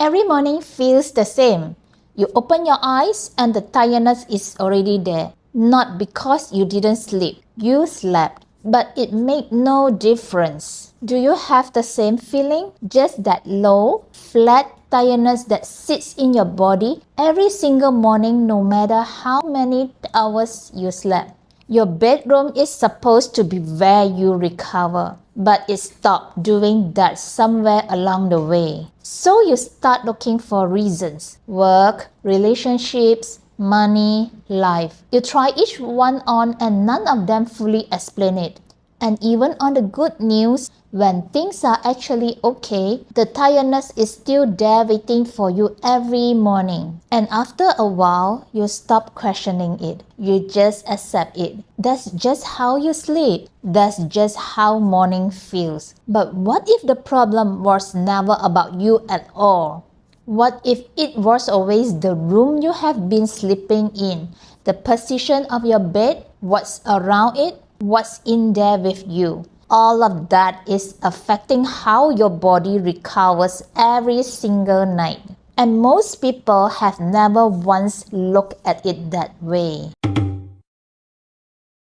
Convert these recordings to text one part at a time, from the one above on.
Every morning feels the same. You open your eyes and the tiredness is already there. Not because you didn't sleep. You slept. But it made no difference. Do you have the same feeling? Just that low, flat tiredness that sits in your body every single morning no matter how many hours you slept. Your bedroom is supposed to be where you recover, but it stopped doing that somewhere along the way. So you start looking for reasons: work, relationships, money, life. You try each one on and none of them fully explain it. And even on the good news, when things are actually okay, the tiredness is still there waiting for you every morning. And after a while, you stop questioning it. You just accept it. That's just how you sleep. That's just how morning feels. But what if the problem was never about you at all? What if it was always the room you have been sleeping in, the position of your bed, what's around it, what's in there with you? All of that is affecting how your body recovers every single night. And most people have never once looked at it that way.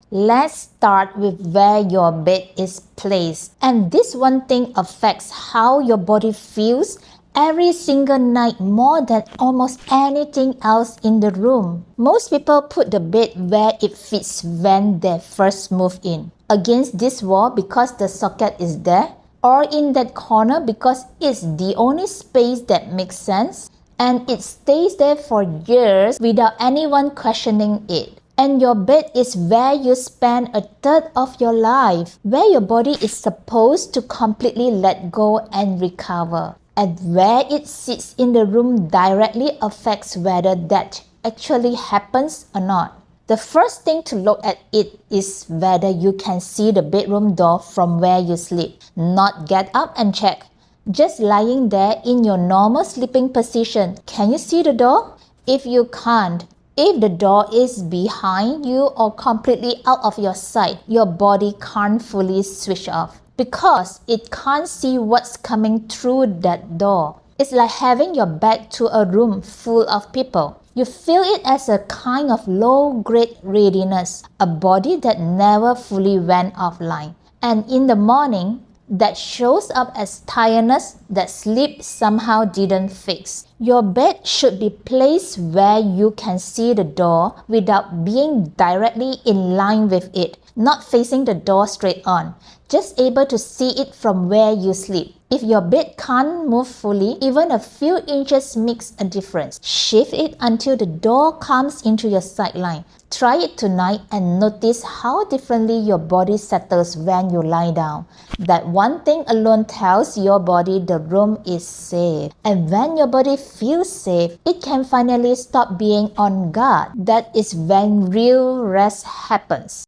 Let's start with where your bed is placed. And this one thing affects how your body feels every single night more than almost anything else in the room. Most people put the bed where it fits when they first move in. Against this wall because the socket is there, or in that corner because it's the only space that makes sense, and it stays there for years without anyone questioning it. And your bed is where you spend a third of your life, where your body is supposed to completely let go and recover. And where it sits in the room directly affects whether that actually happens or not. The first thing to look at it is whether you can see the bedroom door from where you sleep. Not get up and check. Just lying there in your normal sleeping position. Can you see the door? If you can't, if the door is behind you or completely out of your sight, your body can't fully switch off because it can't see what's coming through that door. It's like having your back to a room full of people. You feel it as a kind of low-grade readiness, a body that never fully went offline. And in the morning, that shows up as tiredness that sleep somehow didn't fix. Your bed should be placed where you can see the door without being directly in line with it, not facing the door straight on, just able to see it from where you sleep. If your bed can't move fully, even a few inches makes a difference. Shift it until the door comes into your sideline. Try it tonight and notice how differently your body settles when you lie down. That one thing alone tells your body the room is safe. And when your body feels safe, it can finally stop being on guard. That is when real rest happens.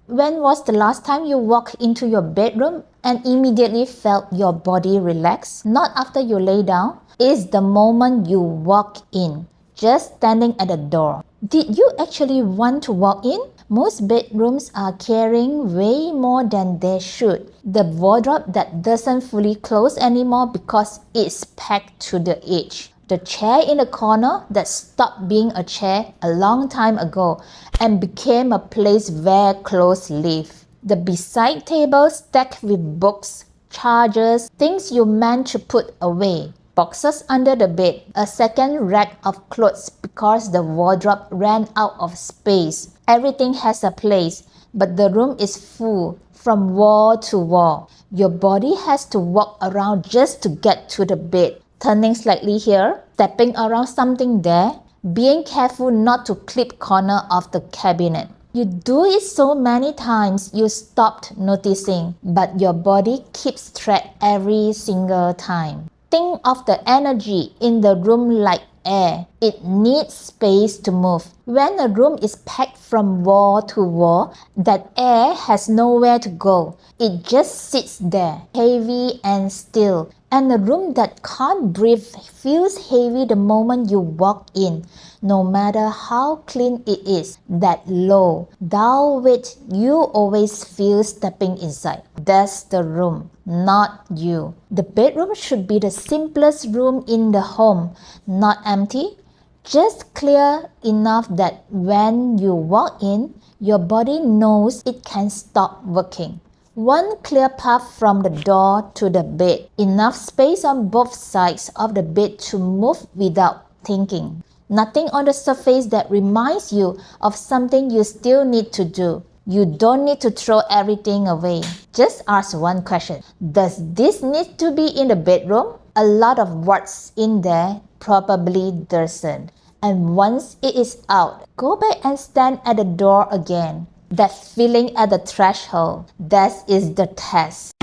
When was the last time you walked into your bedroom and immediately felt your body relax? Not after you lay down. It's the moment you walk in, just standing at the door. Did you actually want to walk in? Most bedrooms are carrying way more than they should. The wardrobe that doesn't fully close anymore because it's packed to the edge. The chair in the corner that stopped being a chair a long time ago and became a place where clothes live. The beside table stacked with books, chargers, things you meant to put away. Boxes under the bed, a second rack of clothes because the wardrobe ran out of space. Everything has a place, but the room is full from wall to wall. Your body has to walk around just to get to the bed. Turning slightly here, stepping around something there, being careful not to clip corner of the cabinet. You do it so many times you stopped noticing, but your body keeps track every single time. Think of the energy in the room like air. It needs space to move. When a room is packed from wall to wall, that air has nowhere to go. It just sits there, heavy and still. And a room that can't breathe feels heavy the moment you walk in, no matter how clean it is. That low, dull weight you always feel stepping inside. That's the room, not you. The bedroom should be the simplest room in the home, not empty, just clear enough that when you walk in, your body knows it can stop working. One clear path from the door to the bed, enough space on both sides of the bed to move without thinking. Nothing on the surface that reminds you of something you still need to do. You don't need to throw everything away. Just ask one question. Does this need to be in the bedroom? A lot of what's in there probably doesn't. And once it is out, go back and stand at the door again. That feeling at the threshold, that is the test.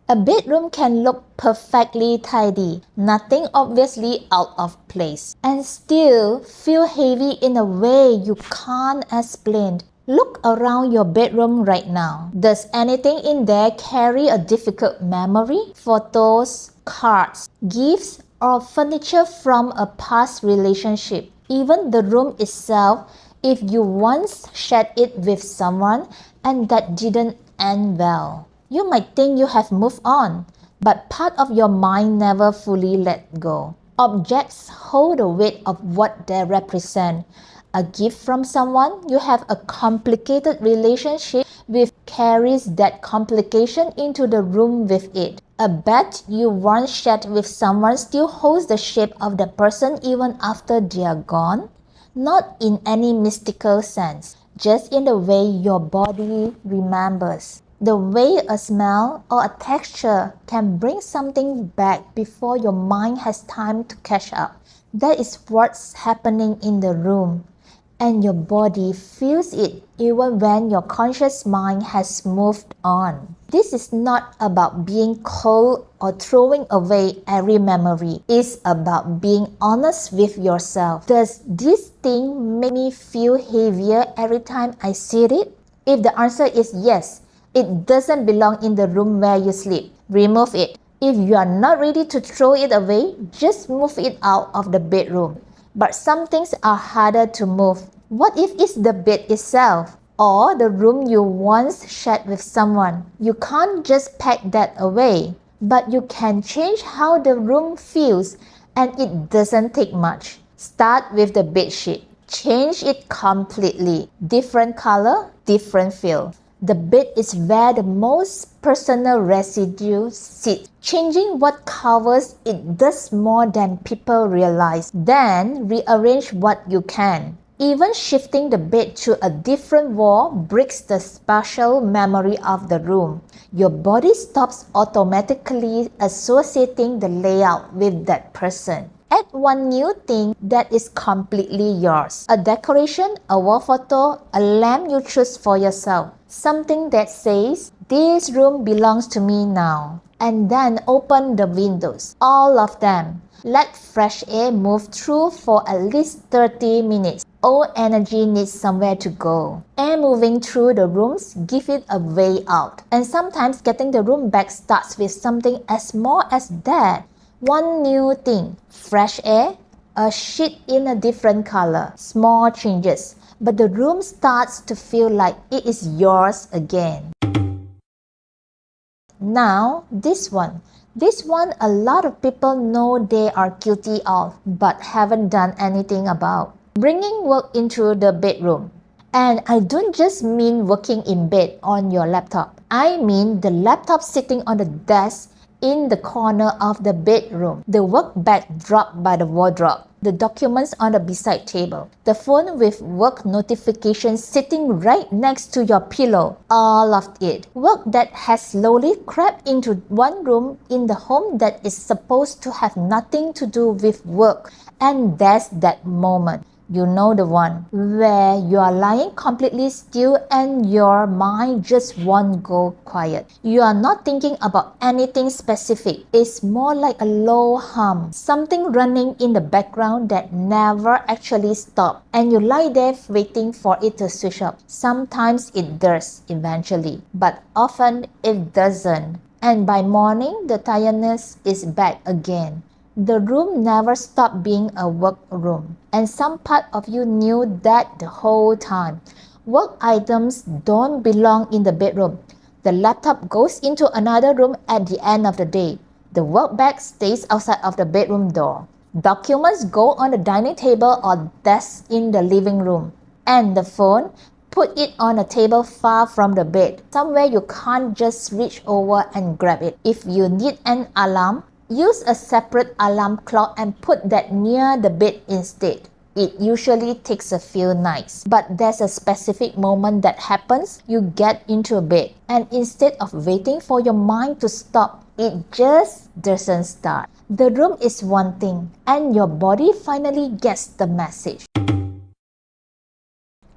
A bedroom can look perfectly tidy, nothing obviously out of place, and still feel heavy in a way you can't explain. Look around your bedroom right now. Does anything in there carry a difficult memory? Photos, cards, gifts, or furniture from a past relationship? Even the room itself, if you once shared it with someone and that didn't end well. You might think you have moved on, but part of your mind never fully let go. Objects hold the weight of what they represent. A gift from someone you have a complicated relationship with carries that complication into the room with it. A bed you once shared with someone still holds the shape of the person even after they are gone. Not in any mystical sense, just in the way your body remembers. The way a smell or a texture can bring something back before your mind has time to catch up. That is what's happening in the room. And your body feels it even when your conscious mind has moved on. This is not about being cold or throwing away every memory. It's about being honest with yourself. Does this thing make me feel heavier every time I see it? If the answer is yes, it doesn't belong in the room where you sleep. Remove it. If you are not ready to throw it away, just move it out of the bedroom. But some things are harder to move. What if it's the bed itself or the room you once shared with someone? You can't just pack that away, but you can change how the room feels, and it doesn't take much. Start with the bed sheet. Change it completely. Different color, different feel. The bed is where the most personal residue sits. Changing what covers it does more than people realize. Then rearrange what you can. Even shifting the bed to a different wall breaks the spatial memory of the room. Your body stops automatically associating the layout with that person. Add one new thing that is completely yours. A decoration, a wall photo, a lamp you choose for yourself. Something that says, this room belongs to me now. And then open the windows, all of them. Let fresh air move through for at least 30 minutes. All energy needs somewhere to go. Air moving through the rooms gives it a way out. And sometimes getting the room back starts with something as small as that. One new thing, fresh air, a sheet in a different color, small changes, but the room starts to feel like it is yours again. Now, this one a lot of people know they are guilty of, but haven't done anything about. Bringing work into the bedroom. And I don't just mean working in bed on your laptop. I mean the laptop sitting on the desk in the corner of the bedroom, the work bag dropped by the wardrobe, the documents on the bedside table, the phone with work notifications sitting right next to your pillow, all of it. Work that has slowly crept into one room in the home that is supposed to have nothing to do with work. And that's that moment. You know the one where you are lying completely still and your mind just won't go quiet. You are not thinking about anything specific. It's more like a low hum, something running in the background that never actually stops. And you lie there waiting for it to switch up. Sometimes it does eventually, but often it doesn't. And by morning, the tiredness is back again. The room never stopped being a work room, and some part of you knew that the whole time. Work items don't belong in the bedroom. The laptop goes into another room at the end of the day. The work bag stays outside of the bedroom door. Documents go on the dining table or desk in the living room. And the phone, put it on a table far from the bed, somewhere you can't just reach over and grab it. If you need an alarm, use a separate alarm clock and put that near the bed instead. It usually takes a few nights, but there's a specific moment that happens. You get into bed, and instead of waiting for your mind to stop, it just doesn't start. The room is one thing, and your body finally gets the message.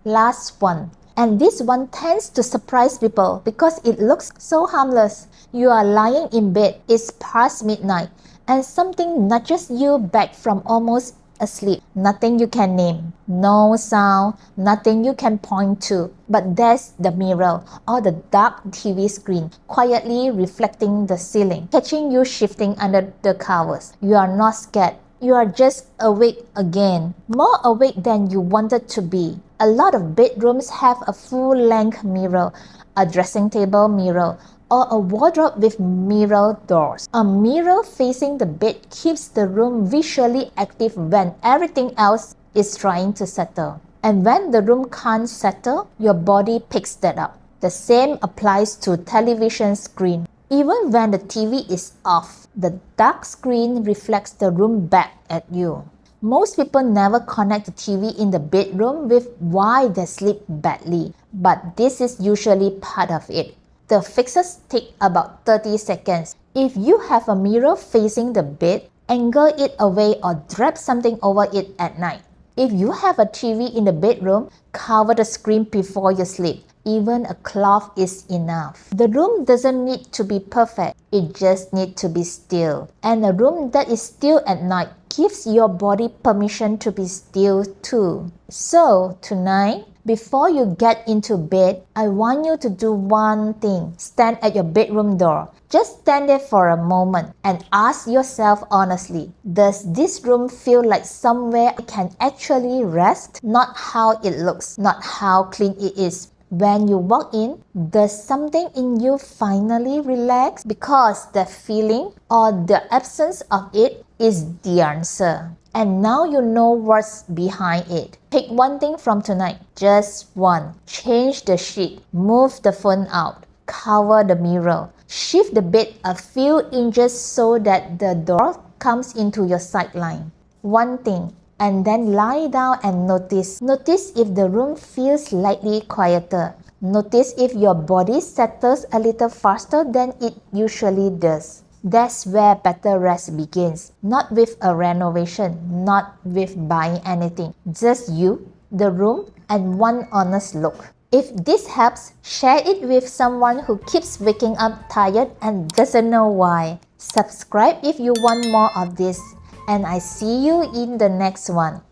Last one. And this one tends to surprise people because it looks so harmless. You are lying in bed, it's past midnight, and something nudges you back from almost asleep. Nothing you can name, no sound, nothing you can point to. But there's the mirror or the dark TV screen quietly reflecting the ceiling, catching you shifting under the covers. You are not scared. You are just awake again, more awake than you wanted to be. A lot of bedrooms have a full-length mirror, a dressing table mirror, or a wardrobe with mirror doors. A mirror facing the bed keeps the room visually active when everything else is trying to settle. And when the room can't settle, your body picks that up. The same applies to television screen. Even when the TV is off, the dark screen reflects the room back at you. Most people never connect the TV in the bedroom with why they sleep badly, but this is usually part of it. The fixes take about 30 seconds. If you have a mirror facing the bed, angle it away or drape something over it at night. If you have a TV in the bedroom, cover the screen before you sleep. Even a cloth is enough. The room doesn't need to be perfect. It just needs to be still. And a room that is still at night gives your body permission to be still too. So tonight, before you get into bed, I want you to do one thing. Stand at your bedroom door. Just stand there for a moment and ask yourself honestly, does this room feel like somewhere I can actually rest? Not how it looks, not how clean it is. When you walk in, does something in you finally relax? Because the feeling or the absence of it is the answer. And now you know what's behind it. Pick one thing from tonight, just one. Change the sheet, move the phone out, cover the mirror, shift the bed a few inches so that the door comes into your sideline. One thing. And then lie down and notice. Notice if the room feels slightly quieter. Notice if your body settles a little faster than it usually does. That's where better rest begins. Not with a renovation, not with buying anything. Just you, the room, and one honest look. If this helps, share it with someone who keeps waking up tired and doesn't know why. Subscribe if you want more of this. And I see you in the next one.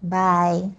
Bye.